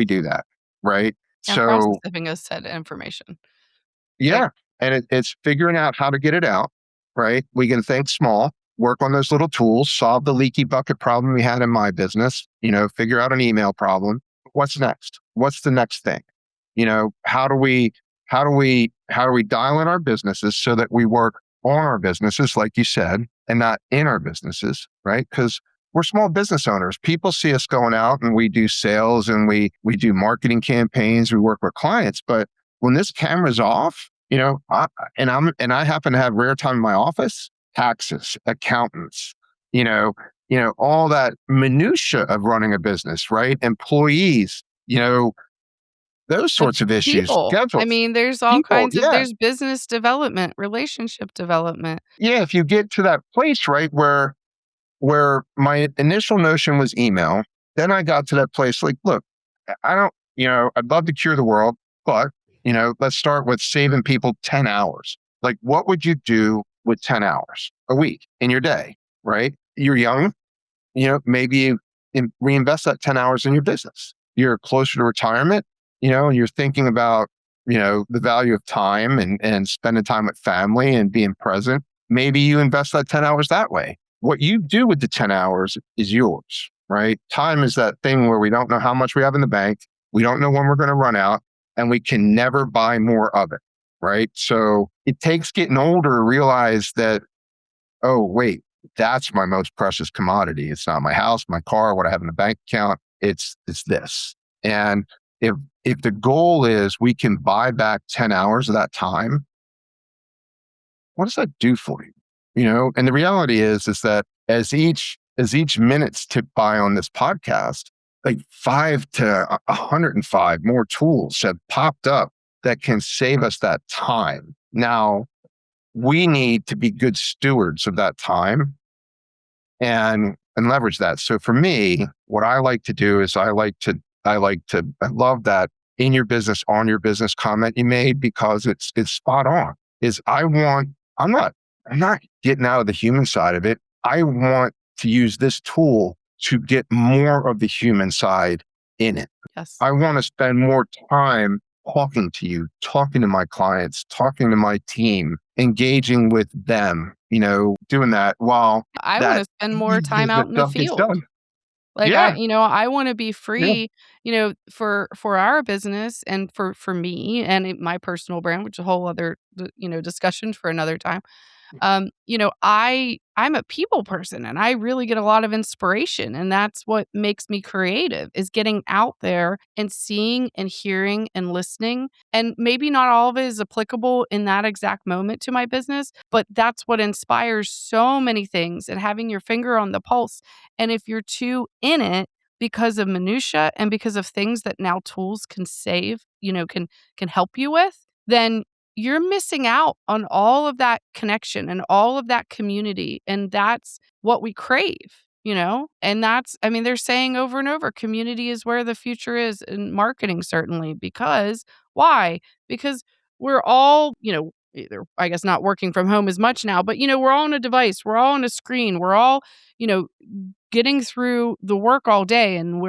do that? Right. And So processing a said information. yeah. And it's figuring out how to get it out. Right. We can think small, work on those little tools, solve the leaky bucket problem we had in my business, figure out an email problem. What's next? What's the next thing? How do we dial in our businesses so that we work on our businesses, like you said, and not in our businesses, right? Because we're small business owners. People see us going out and we do sales and we do marketing campaigns, we work with clients. But when this camera's off, I happen to have rare time in my office, taxes, accountants, all that minutia of running a business, right? Employees, those sorts of issues. People. I mean, there's all kinds of, yeah. there's business development, relationship development. Yeah, if you get to that place, right, where my initial notion was email, then I got to that place like, look, I don't, I'd love to cure the world, but, let's start with saving people 10 hours. Like, what would you do with 10 hours a week in your day, right? You're young, maybe you reinvest that 10 hours in your business. You're closer to retirement, and you're thinking about, the value of time and spending time with family and being present. Maybe you invest that 10 hours that way. What you do with the 10 hours is yours, right? Time is that thing where we don't know how much we have in the bank. We don't know when we're going to run out and we can never buy more of it, right? So it takes getting older to realize that, oh, wait, that's my most precious commodity. It's not my house, my car, what I have in the bank account. It's this. And if the goal is we can buy back 10 hours of that time, what does that do for you? And the reality is that as each minutes tick by on this podcast, like 5 to 105 more tools have popped up that can save us that time. Now, we need to be good stewards of that time and leverage that. So for me, what I like to do is I love that in your business, on your business comment you made, because it's spot on. I'm not getting out of the human side of it. I want to use this tool to get more of the human side in it. Yes. I want to spend more time talking to you, talking to my clients, talking to my team, engaging with them, doing that while I want to spend more time out in the field. Like, yeah. I want to be free, for our business and for me and my personal brand, which is a whole other, discussion for another time. I'm a people person and I really get a lot of inspiration, and that's what makes me creative, is getting out there and seeing and hearing and listening. And maybe not all of it is applicable in that exact moment to my business, but that's what inspires so many things, and having your finger on the pulse. And if you're too in it because of minutia and because of things that now tools can save, can help you with, then you're missing out on all of that connection and all of that community. And that's what we crave, And they're saying over and over, community is where the future is in marketing, certainly. Because why? Because we're all, either, I guess, not working from home as much now, but, we're all on a device, we're all on a screen, we're all, getting through the work all day, and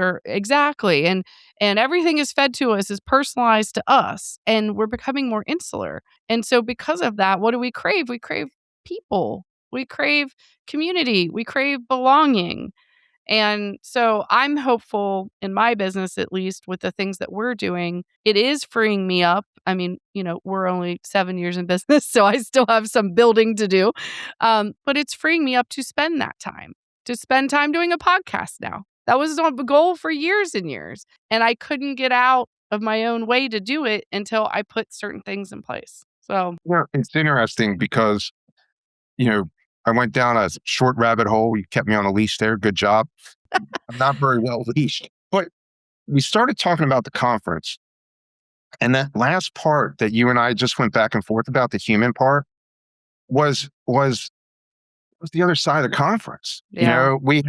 and everything is fed to us, is personalized to us, and we're becoming more insular. And so because of that, what do we crave? We crave people. We crave community. We crave belonging. And so I'm hopeful in my business, at least with the things that we're doing, it is freeing me up. We're only 7 years in business, so I still have some building to do. But it's freeing me up to spend time doing a podcast now. That was the goal for years and years. And I couldn't get out of my own way to do it until I put certain things in place. So, Yeah, it's interesting because, I went down a short rabbit hole. You kept me on a leash there. Good job. I'm not very well leashed. But we started talking about the conference. And that last part that you and I just went back and forth about, the human part, was the other side of the conference. Yeah. We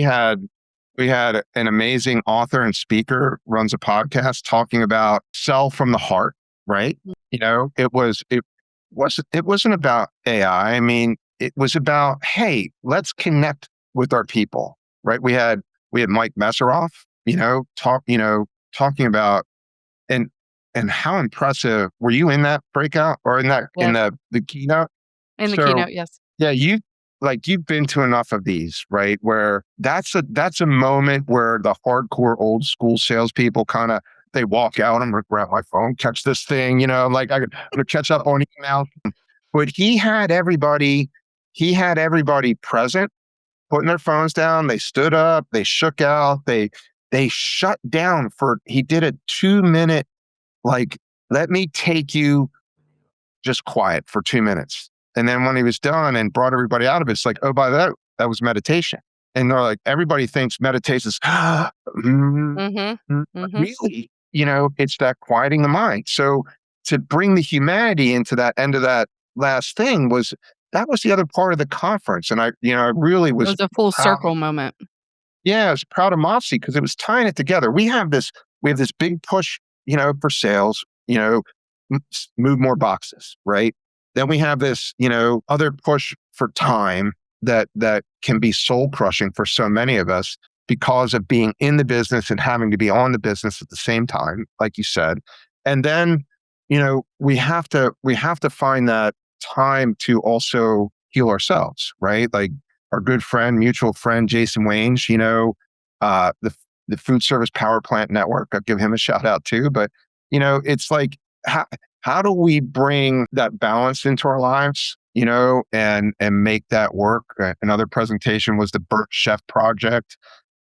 had an amazing author and speaker, runs a podcast talking about sell from the heart, right? It wasn't about AI. It was about, hey, let's connect with our people, right? We had Mike Messeroff, talking about, and how impressive. Were you in that breakout or in the keynote? In the keynote, yes. Yeah, you've been to enough of these, right? Where that's a moment where the hardcore old school salespeople they walk out. I'm gonna grab my phone, catch this thing, I'm gonna catch up on email. But he had everybody present, putting their phones down. They stood up, they shook out, they shut down he did a 2-minute, let me take you just quiet for 2 minutes. And then when he was done and brought everybody out of it, it's like, oh, by that was meditation. And they're like, everybody thinks meditation is, really, it's that quieting the mind. So to bring the humanity into that end of that last thing was the other part of the conference. And I really was. It was a full circle moment. Yeah, I was proud of MAFSI because it was tying it together. We have this big push, for sales, move more boxes, right? Then we have this, other push for time that can be soul crushing for so many of us because of being in the business and having to be on the business at the same time, like you said. And then, we have to find that time to also heal ourselves, right? Like our good friend, mutual friend, Jason Wange, the Foodservice Power Plant Network. I'll give him a shout out too. But, it's like, how do we bring that balance into our lives, and make that work? Another presentation was the Burt Chef Project,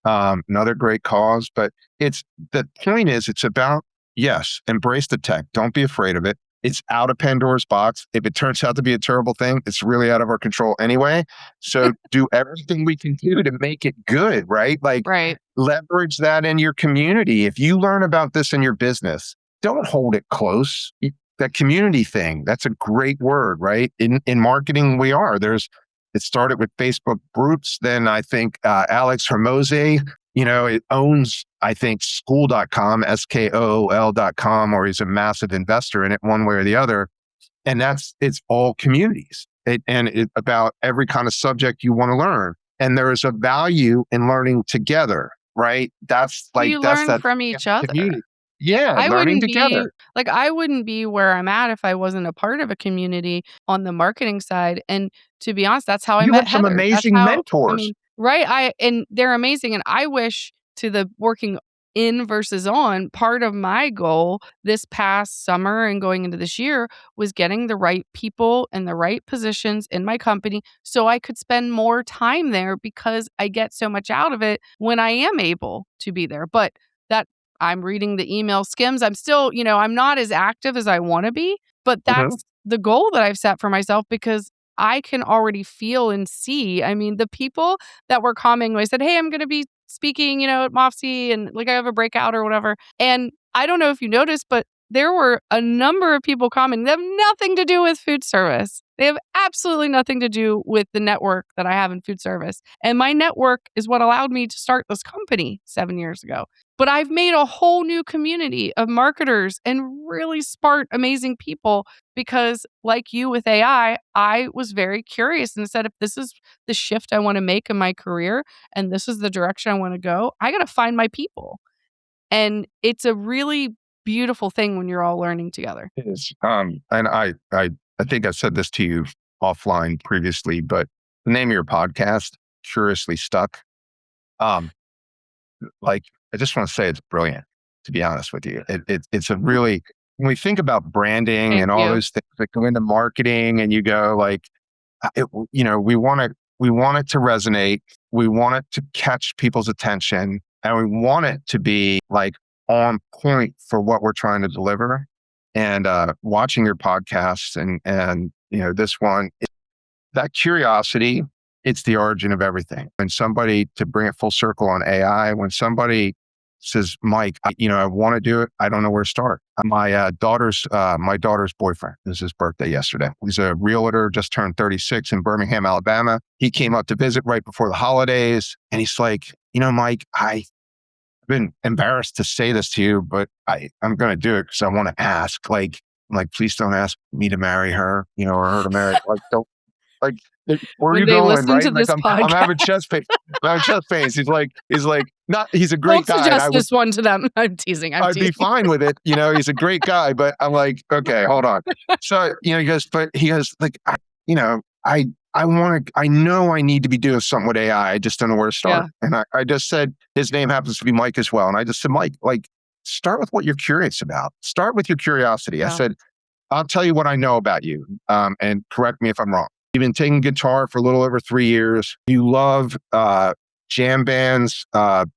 another great cause. But the point is, it's about, yes, embrace the tech. Don't be afraid of it. It's out of Pandora's box. If it turns out to be a terrible thing, it's really out of our control anyway. So do everything we can do to make it good, right? Right. Leverage that in your community. If you learn about this in your business, don't hold it close. That community thing, that's a great word, right? In marketing, it started with Facebook groups. Then I think Alex Hermose, it owns, I think, school.com, SKOOL.com, or he's a massive investor in it one way or the other. And it's all communities and about every kind of subject you want to learn. And there is a value in learning together, right? You learn from each other. Community. Yeah, learning together. I wouldn't be where I'm at if I wasn't a part of a community on the marketing side. And to be honest, that's how I met Heather. You have some amazing mentors. Right. And they're amazing. And I wish, to the working in versus on, part of my goal this past summer and going into this year was getting the right people in the right positions in my company so I could spend more time there, because I get so much out of it when I am able to be there. But that I'm reading the email skims. I'm still, I'm not as active as I want to be, but that's the goal that I've set for myself, because I can already feel and see. The people that were commenting, I said, hey, I'm going to be speaking, at MAFSI, and I have a breakout or whatever. And I don't know if you noticed, but there were a number of people commenting. They have nothing to do with food service. They have absolutely nothing to do with the network that I have in food service. And my network is what allowed me to start this company 7 years ago. But I've made a whole new community of marketers and really smart, amazing people because, like you with AI, I was very curious and said, if this is the shift I want to make in my career and this is the direction I want to go, I got to find my people. And it's a really beautiful thing when you're all learning together. It is. And I think I said this to you offline previously, but the name of your podcast, Curiously Stuck. Like, I just want to say it's brilliant, to be honest with you. It's a really, when we think about branding Thank and all you. those things that go into marketing and you go like, we want it to resonate. We want it to catch people's attention and we want it to be like on point for what we're trying to deliver. And watching your podcasts and this one, that curiosity, it's the origin of everything. When somebody, to bring it full circle on AI, when somebody says, Mike, I want to do it, I don't know where to start. My daughter's boyfriend, it was his birthday yesterday. He's a realtor, just turned 36 in Birmingham, Alabama. He came up to visit right before the holidays. And he's like, Mike, I've been embarrassed to say this to you, but I'm going to do it because I want to ask. Like, please don't ask me to marry her, or her to marry. Like, don't. Like, where are you going? Right? Like, I'm having chest pain. I'm having chest pains. He's like, not. He's a great guy. Don't suggest this one to them. I'm teasing. I'd be fine with it. He's a great guy, but I'm like, okay, hold on. So, he goes like, I know I need to be doing something with AI. I just don't know where to start. Yeah. And I just said, his name happens to be Mike as well. And I just said, Mike, like, start with what you're curious about. Start with your curiosity. Yeah. I said, I'll tell you what I know about you. And correct me if I'm wrong. You've been taking guitar for a little over 3 years. You love jam bands,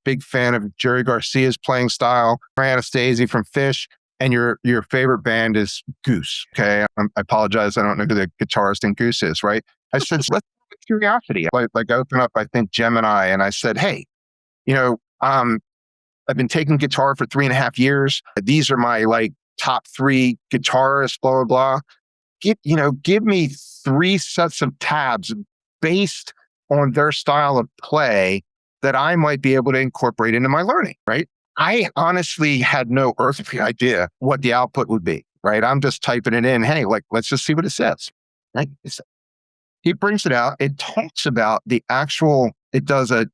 big fan of Jerry Garcia's playing style, Anastasia from Fish, and your favorite band is Goose. Okay, I apologize. I don't know who the guitarist in Goose is, right? I said, let's with curiosity. Like I open up, I think, Gemini, and I said, hey, I've been taking guitar for 3.5 years. These are my top 3 guitarists, blah, blah, blah. Give me 3 sets of tabs based on their style of play that I might be able to incorporate into my learning, right? I honestly had no earthly idea what the output would be, right? I'm just typing it in. Hey, let's just see what it says. Right? He brings it out. It talks about the actual, it does a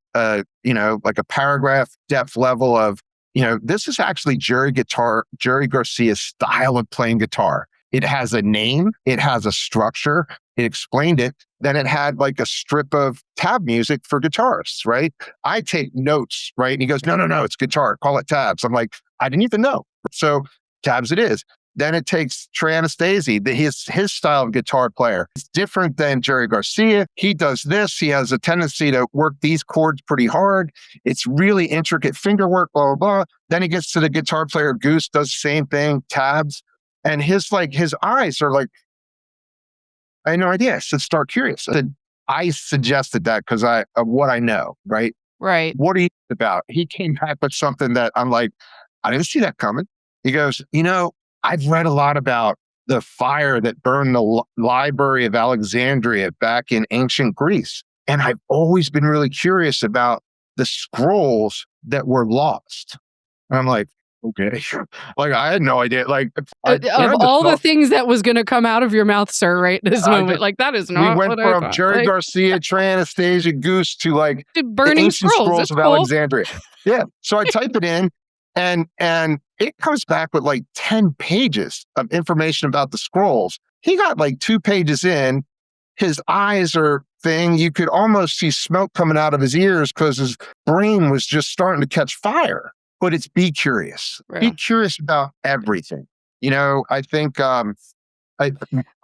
paragraph depth level of, this is actually Jerry Garcia's style of playing guitar. It has a name, it has a structure, it explained it. Then it had like a strip of tab music for guitarists, right? I take notes, right? And he goes, no, it's guitar, call it tabs. I'm like, I didn't even know. So tabs it is. Then it takes Trey Anastasio, his style of guitar player. It's different than Jerry Garcia. He does this. He has a tendency to work these chords pretty hard. It's really intricate finger work, blah, blah, blah. Then he gets to the guitar player, Goose, does the same thing, tabs. And his eyes are like, I had no idea. I said, start curious. I suggested that because of what I know, right? Right. What are you about? He came back with something that I'm like, I didn't see that coming. He goes, I've read a lot about the fire that burned the Library of Alexandria back in ancient Greece. And I've always been really curious about the scrolls that were lost. And I'm like, okay. I had no idea. The things that was going to come out of your mouth, sir, right this moment. That is not we went from Jerry Garcia, Trey Anastasio, Goose to burning scrolls of Alexandria. Yeah. So I type it in and it comes back with 10 pages of information about the scrolls. He got 2 pages in. His eyes are thing. You could almost see smoke coming out of his ears because his brain was just starting to catch fire. But it's be curious. Yeah. Be curious about everything. I think I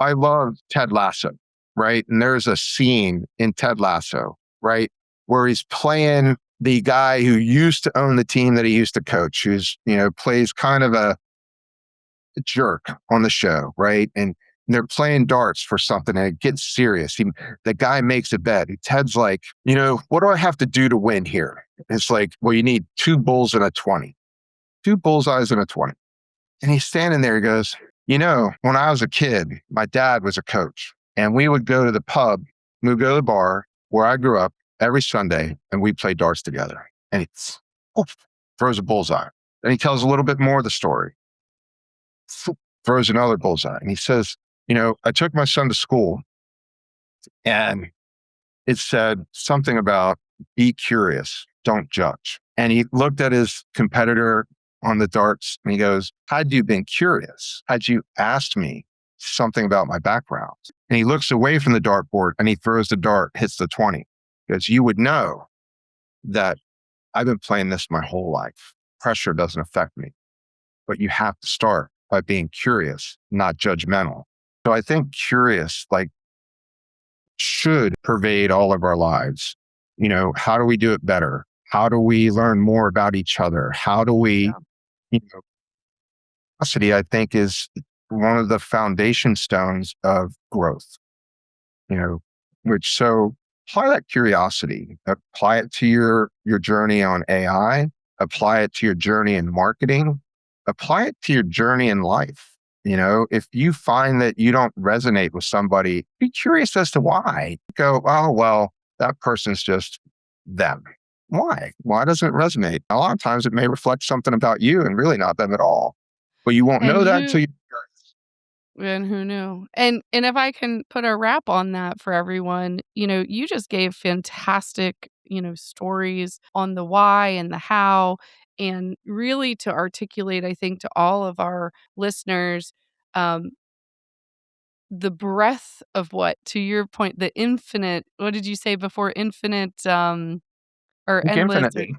love Ted Lasso, right? And there's a scene in Ted Lasso, right, where he's playing the guy who used to own the team that he used to coach, who's, plays kind of a jerk on the show, right? And they're playing darts for something and it gets serious. The guy makes a bet. Ted's like, what do I have to do to win here? It's like, well, you need 2 bulls and a 20. 2 bullseyes and a 20. And he's standing there. He goes, when I was a kid, my dad was a coach, and we would go to the pub, we would go to the bar where I grew up every Sunday, and we'd play darts together. And he throws a bullseye. Then he tells a little bit more of the story, throws another bullseye. And he says, I took my son to school, and it said something about be curious, don't judge. And he looked at his competitor on the darts and he goes, had you been curious, had you asked me something about my background? And he looks away from the dartboard and he throws the dart, hits the 20. Because you would know that I've been playing this my whole life. Pressure doesn't affect me. But you have to start by being curious, not judgmental. So I think curious, should pervade all of our lives. How do we do it better? How do we learn more about each other? How do we, curiosity, I think, is one of the foundation stones of growth, so apply that curiosity, apply it to your journey on AI, apply it to your journey in marketing, apply it to your journey in life. If you find that you don't resonate with somebody, be curious as to why. Go, oh, well, that person's just them. Why? Why doesn't it resonate? A lot of times it may reflect something about you and really not them at all. But you won't know that until you're curious. And who knew? And if I can put a wrap on that for everyone, you just gave fantastic, stories on the why and the how, and really to articulate, I think, to all of our listeners, the breadth of to your point, the infinite, what did you say before? Infinite, or Think endless, infinitely.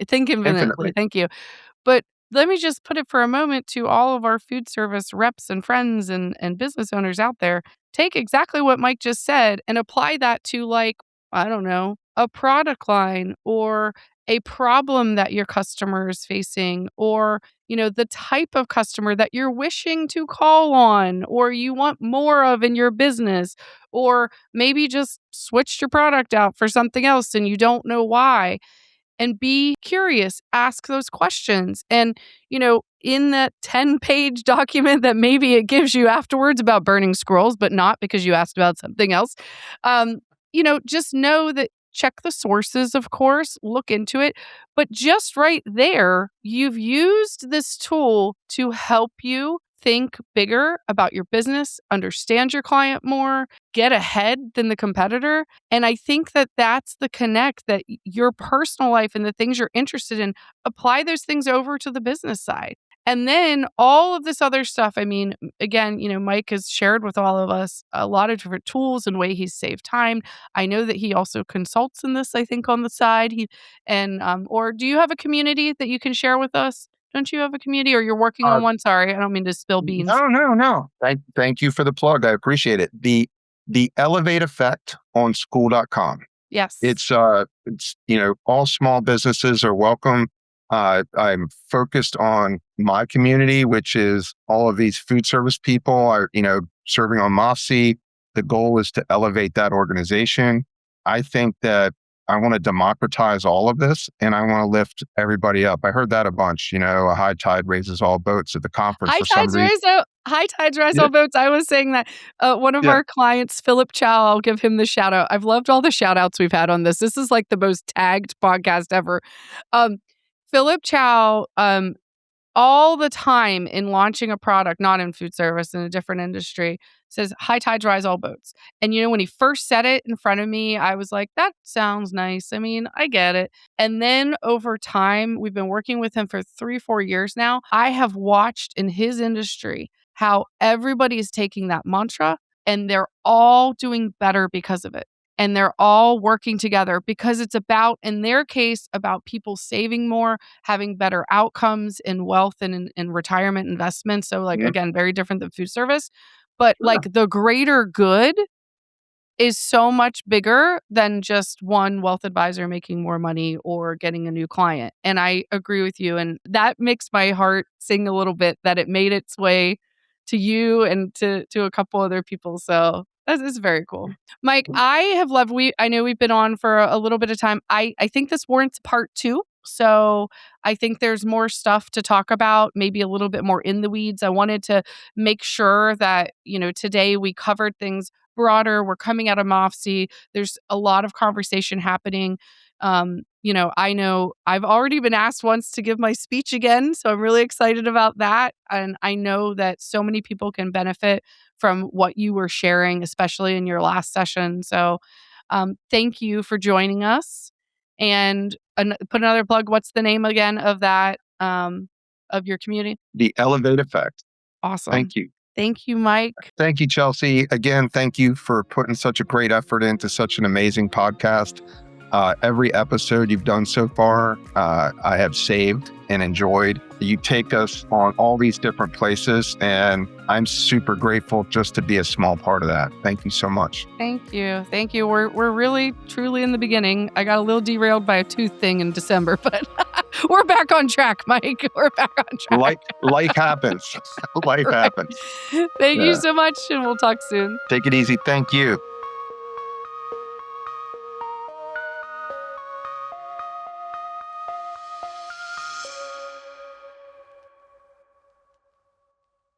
think infinitely. Infinitely. Thank you. But let me just put it for a moment to all of our food service reps and friends and business owners out there. Take exactly what Mike just said and apply that to, I don't know, a product line or a problem that your customer is facing, or, the type of customer that you're wishing to call on or you want more of in your business, or maybe just switched your product out for something else and you don't know why. And be curious, ask those questions. And, in that 10-page document that maybe it gives you afterwards about burning scrolls, but not because you asked about something else, just know that check the sources, of course, look into it. But just right there, you've used this tool to help you think bigger about your business, understand your client more, get ahead than the competitor. And I think that that's the connect, that your personal life and the things you're interested in, apply those things over to the business side. And then all of this other stuff, I mean, again, Mike has shared with all of us a lot of different tools and way he's saved time. I know that he also consults in this, I think, on the side. Or do you have a community that you can share with us? Don't you have a community, or you're working on one? Sorry, I don't mean to spill beans. No. Thank you for the plug. I appreciate it. The Elevate Effect on school.com. Yes. It's all small businesses are welcome. I'm focused on my community, which is all of these food service people are, serving on MAFSI. The goal is to elevate that organization. I think that I want to democratize all of this and I want to lift everybody up. I heard that a bunch, a high tide raises all boats at the conference for some reason. High tides rise all boats. I was saying that one of our clients, Philip Chow, I'll give him the shout out. I've loved all the shout outs we've had on this. This is like the most tagged podcast ever. Philip Chow, all the time in launching a product, not in food service, in a different industry, says high tides rise all boats. And when he first said it in front of me, I was like, that sounds nice. I mean, I get it. And then over time, we've been working with him for 3-4 years now. I have watched in his industry how everybody is taking that mantra and they're all doing better because of it. And they're all working together because it's about, in their case, about people saving more, having better outcomes in wealth and in retirement investments. So again, very different than food service, but the greater good is so much bigger than just one wealth advisor making more money or getting a new client. And I agree with you. And that makes my heart sing a little bit that it made its way to you and to a couple other people. So it's very cool. Mike, I have loved, I know we've been on for a little bit of time. I think this warrants part 2. So I think there's more stuff to talk about, maybe a little bit more in the weeds. I wanted to make sure that, today we covered things broader. We're coming out of MAFSI. There's a lot of conversation happening. I know I've already been asked once to give my speech again, so I'm really excited about that. And I know that so many people can benefit from what you were sharing, especially in your last session. So thank you for joining us. And put another plug. What's the name again of that, of your community? The Elevate Effect. Awesome. Thank you. Thank you, Mike. Thank you, Chelsea. Again, thank you for putting such a great effort into such an amazing podcast. Every episode you've done so far, I have saved and enjoyed. You take us on all these different places, and I'm super grateful just to be a small part of that. Thank you so much. Thank you. Thank you. We're really, truly in the beginning. I got a little derailed by a tooth thing in December, but we're back on track, Mike. We're back on track. Life happens. Life happens. Thank you so much, and we'll talk soon. Take it easy. Thank you.